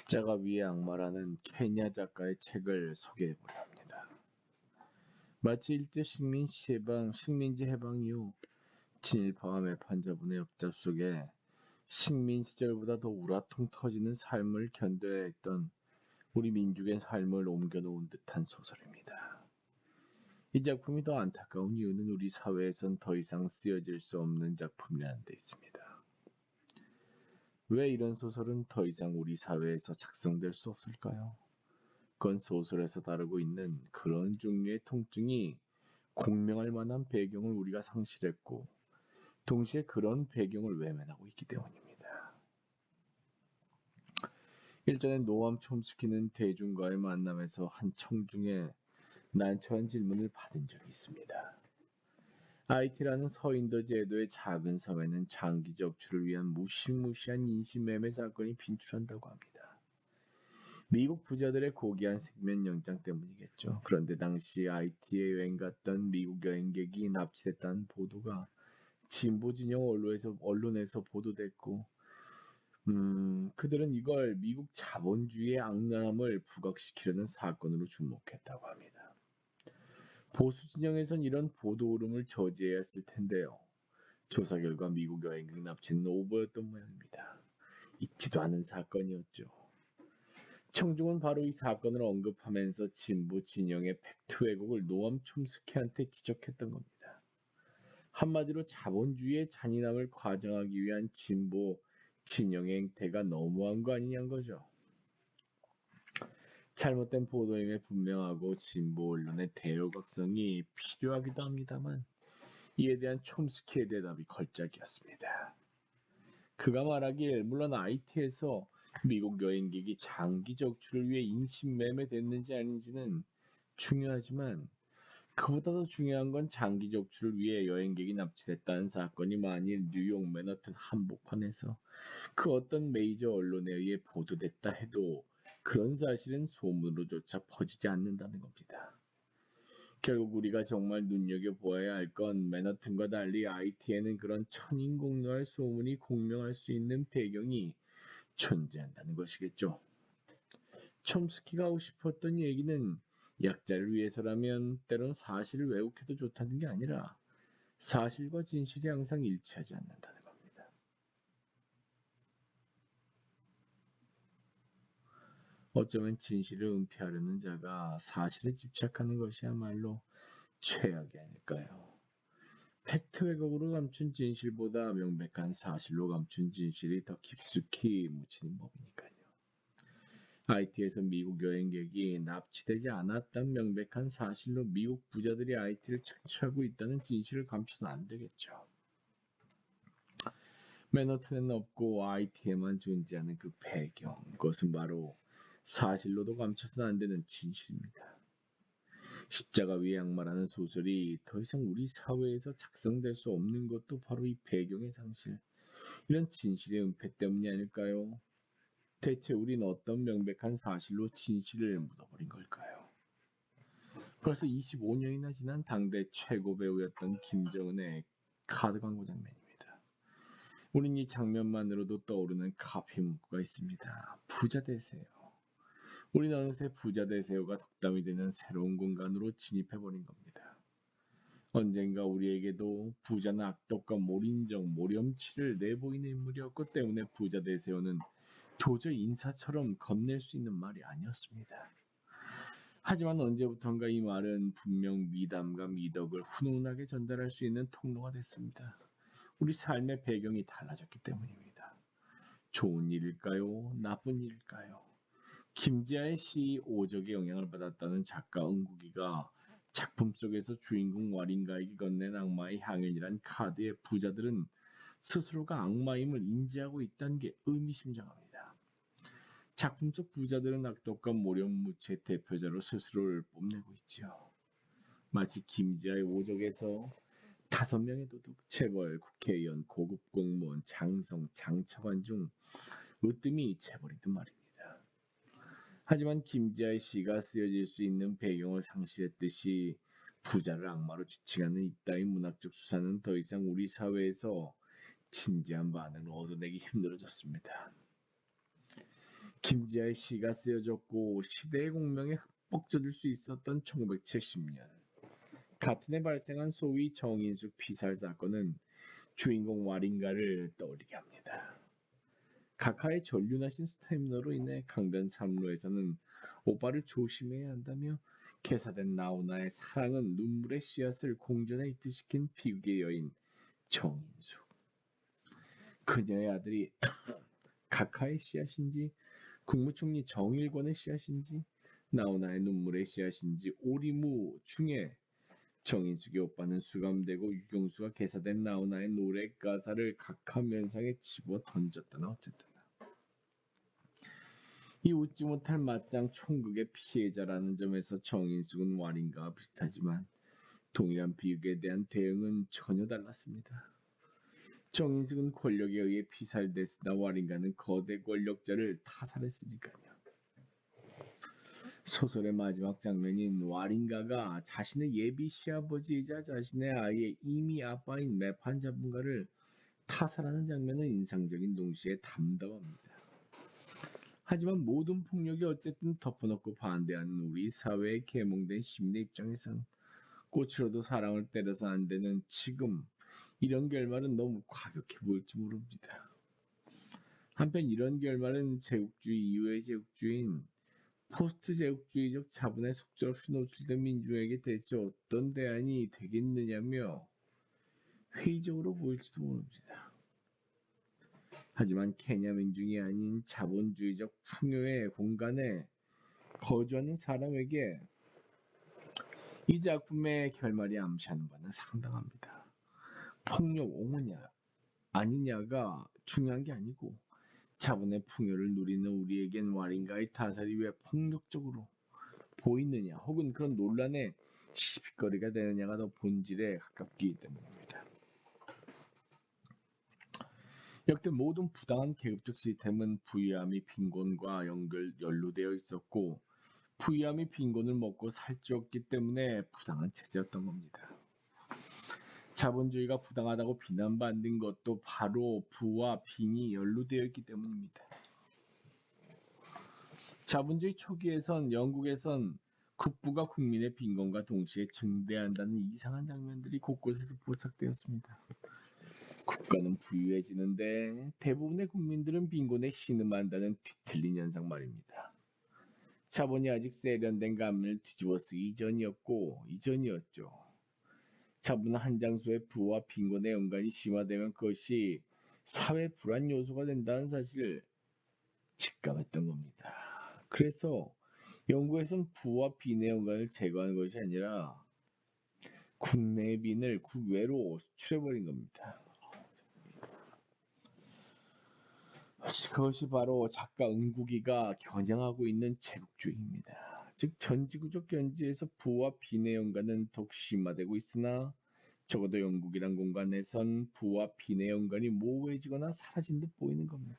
십자가 위의 악마라는 케냐 작가의 책을 소개해보려 합니다. 마치 일제 식민지 해방 이후 친일파와 매판자분의 엽잡 속에 식민 시절보다 더 우라통 터지는 삶을 견뎌야 했던 우리 민족의 삶을 옮겨놓은 듯한 소설입니다. 이 작품이 더 안타까운 이유는 우리 사회에선 더 이상 쓰여질 수 없는 작품이라는 데 있습니다. 왜 이런 소설은 더 이상 우리 사회에서 작성될 수 없을까요? 그건 소설에서 다루고 있는 그런 종류의 통증이 공명할 만한 배경을 우리가 상실했고 동시에 그런 배경을 외면하고 있기 때문입니다. 일전에 노암 촘스키는 대중과의 만남에서 한 청중의 난처한 질문을 받은 적이 있습니다. IT라는 서인도 제도의 작은 섬에는 장기 적출을 위한 무시무시한 인신매매 사건이 빈출한다고 합니다. 미국 부자들의 고귀한 생명영장 때문이겠죠. 그런데 당시 IT에 여행 갔던 미국 여행객이 납치됐다는 보도가 진보 진영 언론에서 보도됐고, 그들은 이걸 미국 자본주의의 악랄함을 부각시키려는 사건으로 주목했다고 합니다. 보수 진영에선 이런 보도 오름을 저지해야 했을 텐데요. 조사 결과 미국 여행객 납치는 오보였던 모양입니다. 있지도 않은 사건이었죠. 청중은 바로 이 사건을 언급하면서 진보 진영의 팩트 왜곡을 노암 촘스키한테 지적했던 겁니다. 한마디로 자본주의의 잔인함을 과장하기 위한 진보 진영의 행태가 너무한 거 아니냐는 거죠. 잘못된 보도임에 분명하고 진보 언론의 대요각성이 필요하기도 합니다만 이에 대한 촘스키의 대답이 걸작이었습니다. 그가 말하길 물론 IT에서 미국 여행객이 장기 적출을 위해 인신매매됐는지 아닌지는 중요하지만 그보다 더 중요한 건 장기 적출을 위해 여행객이 납치됐다는 사건이 만일 뉴욕 맨하튼 한복판에서 그 어떤 메이저 언론에 의해 보도됐다 해도 그런 사실은 소문으로조차 퍼지지 않는다는 겁니다. 결국 우리가 정말 눈여겨보아야 할 건 맨하튼과 달리 IT에는 그런 천인공노할 소문이 공명할 수 있는 배경이 존재한다는 것이겠죠. 촘스키가 하고 싶었던 얘기는 약자를 위해서라면 때론 사실을 왜곡해도 좋다는 게 아니라 사실과 진실이 항상 일치하지 않는다는 겁니다. 어쩌면 진실을 은폐하려는 자가 사실에 집착하는 것이야말로 최악이 아닐까요? 팩트 왜곡으로 감춘 진실보다 명백한 사실로 감춘 진실이 더 깊숙이 묻히는 법이니까요. IT에서 미국 여행객이 납치되지 않았다는 명백한 사실로 미국 부자들이 IT를 착취하고 있다는 진실을 감춰서는 안 되겠죠. 맨하튼에는 없고 IT에만 존재하는 그 배경, 그것은 바로 사실로도 감춰서는 안 되는 진실입니다. 십자가 위의 악마라는 소설이 더 이상 우리 사회에서 작성될 수 없는 것도 바로 이 배경의 상실, 이런 진실의 은폐 때문이 아닐까요? 대체 우린 어떤 명백한 사실로 진실을 묻어버린 걸까요? 벌써 25년이나 지난 당대 최고 배우였던 김정은의 카드 광고 장면입니다. 우린 이 장면만으로도 떠오르는 카피 문구가 있습니다. 부자 되세요. 우린 어느새 부자 되세요가 덕담이 되는 새로운 공간으로 진입해버린 겁니다. 언젠가 우리에게도 부자는 악덕과 몰인정, 모렴치를 내보이는 인물이었고 때문에 부자 되세요는 도저히 인사처럼 건넬 수 있는 말이 아니었습니다. 하지만 언제부턴가 이 말은 분명 미담과 미덕을 훈훈하게 전달할 수 있는 통로가 됐습니다. 우리 삶의 배경이 달라졌기 때문입니다. 좋은 일일까요? 나쁜 일일까요? 김지아의 시 오적의 영향을 받았다는 작가 응국이가 작품 속에서 주인공 와린가에게 건넨 악마의 향연이란 카드의 부자들은 스스로가 악마임을 인지하고 있다는 게 의미심장합니다. 작품 속 부자들은 악덕과 모렴무치의 대표자로 스스로를 뽐내고 있지요. 마치 김지아의 오적에서 5명의 도둑, 재벌, 국회의원, 고급 공무원, 장성, 장차관 중 으뜸이 재벌이든 말입니다. 하지만 김지아의 시가 쓰여질 수 있는 배경을 상실했듯이 부자를 악마로 지칭하는 이따위 문학적 수사는 더 이상 우리 사회에서 진지한 반응을 얻어내기 힘들어졌습니다. 김지아의 시가 쓰여졌고 시대의 공명에 흠뻑 젖을 수 있었던 1970년 같은 해 발생한 소위 정인숙 피살 사건은 주인공 와린가를 떠올리게 합니다. 각하의 전륜하신 스태미너로 인해 강변 삼로에서는 오빠를 조심해야 한다며 개사된 나훈아의 사랑은 눈물의 씨앗을 공전에 입듯시킨 비극의 여인 정인숙. 그녀의 아들이 각하의 씨앗인지 국무총리 정일권의 씨앗인지 나훈아의 눈물의 씨앗인지 오리무 중에 정인숙의 오빠는 수감되고 유경수가 개사된 나훈아의 노래 가사를 각하 면상에 집어 던졌다나 어쨌든 이 웃지 못할 맞짱 총극의 피해자라는 점에서 정인숙은 와린가와 비슷하지만 동일한 비극에 대한 대응은 전혀 달랐습니다. 정인숙은 권력에 의해 피살됐으나 와린가는 거대 권력자를 타살했으니까요. 소설의 마지막 장면인 와린가가 자신의 예비 시아버지이자 자신의 아이의 이미 아빠인 매판 자분가를 타살하는 장면은 인상적인 동시에 담담합니다. 하지만 모든 폭력이 어쨌든 덮어놓고 반대하는 우리 사회의 계몽된 시민의 입장에선 꽃으로도 사랑을 때려서 안 되는 지금 이런 결말은 너무 과격해 보일지 모릅니다. 한편 이런 결말은 제국주의 이후의 제국주의인 포스트 제국주의적 자본에 속절없이 노출된 민중에게 대체 어떤 대안이 되겠느냐며 회의적으로 보일지도 모릅니다. 하지만 케냐 민중이 아닌 자본주의적 풍요의 공간에 거주하는 사람에게 이 작품의 결말이 암시하는 바는 상당합니다. 폭력 옹호냐 아니냐가 중요한 게 아니고 자본의 풍요를 누리는 우리에겐 와린가의 타살이 왜 폭력적으로 보이느냐 혹은 그런 논란의 시비거리가 되느냐가 더 본질에 가깝기 때문입니다. 역대 모든 부당한 계급적 시스템은 부유함이 빈곤과 연루되어 있었고 부유함이 빈곤을 먹고 살 수 없기 때문에 부당한 체제였던 겁니다. 자본주의가 부당하다고 비난받는 것도 바로 부와 빈이 연루되어 있기 때문입니다. 자본주의 초기에선 영국에선 국부가 국민의 빈곤과 동시에 증대한다는 이상한 장면들이 곳곳에서 포착되었습니다. 국가는 부유해지는데 대부분의 국민들은 빈곤에 신음한다는 뒤틀린 현상 말입니다. 자본이 아직 세련된 가면을 뒤집어쓰기 이전이었죠. 자본 한 장소의 부와 빈곤의 연관이 심화되면 그것이 사회 불안 요소가 된다는 사실을 직감했던 겁니다. 그래서 영국에선 부와 빈의 연관을 제거하는 것이 아니라 국내의 빈을 국외로 수출해버린 겁니다. 그것이 바로 작가 은국이가 겨냥하고 있는 제국주의입니다. 즉 전지구적 견지에서 부와 빈의 연관은 더욱 심화되고 있으나 적어도 영국이란 공간에선 부와 빈의 연관이 모호해지거나 사라진 듯 보이는 겁니다.